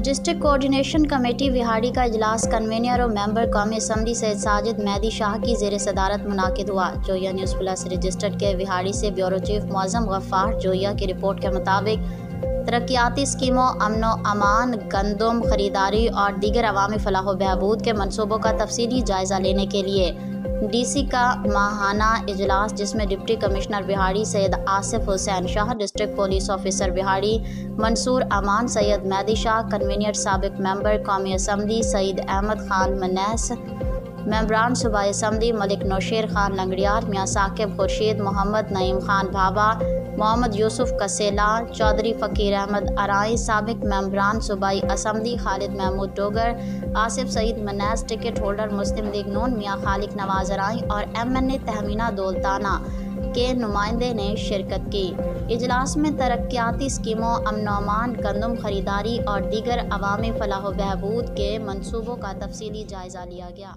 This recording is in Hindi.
डिस्ट्रिक्ट कोऑर्डिनेशन कमेटी विहाड़ी का इजलास कन्वीनर और मेंबर कौमी असम्बली सैयद साजिद मेहदी शाह की ज़ेर सदारत मुनाकिद हुआ। जोया न्यूज़ प्लस रजिस्टर्ड के विहाड़ी से ब्यूरो चीफ मौज़म गफ्फार जोया की रिपोर्ट के मुताबिक तरक्याती स्कीमों, अमनो अमान, गंदम खरीदारी और दीगर अवामी फलाह व बहबूद के मनसूबों का तफसीली जायज़ा लेने के लिए DC का माहाना इजलास, जिसमें डिप्टी कमिश्नर बिहाड़ी Syed Asif Hussain Shah, district police officer बिहाड़ी मंसूर अमान, सैयद मेहदी शाह, कन्वीनर साबिक मेंबर कौमी असम्बली सईद अहमद खान मनैस, मेंबरान सूबाई असम्बली मलिक नौशेर खान लंगड़ियार, मियाँ साकिब खुर्शीद, मोहम्मद नईम खान भाभा, मोहम्मद यूसुफ कसेला, चौधरी फ़कीर अहमद अराई, साबिक मेंबरान सूबाई assembly Khalid Mahmood Dogar, Asif Saeed Manais, ticket holder Muslim League Noon Mian Khaliq Nawaz अराई और MNA तहमीना दौलताना के नुमाइंदे ने शिरकत की। इजलास में तरक्याती स्कीमों, अमन-ओ-अमान, गंदम खरीदारी और दीगर अवामी फलाह व बहबूद के मनसूबों का तफसीली जायज़ा लिया गया।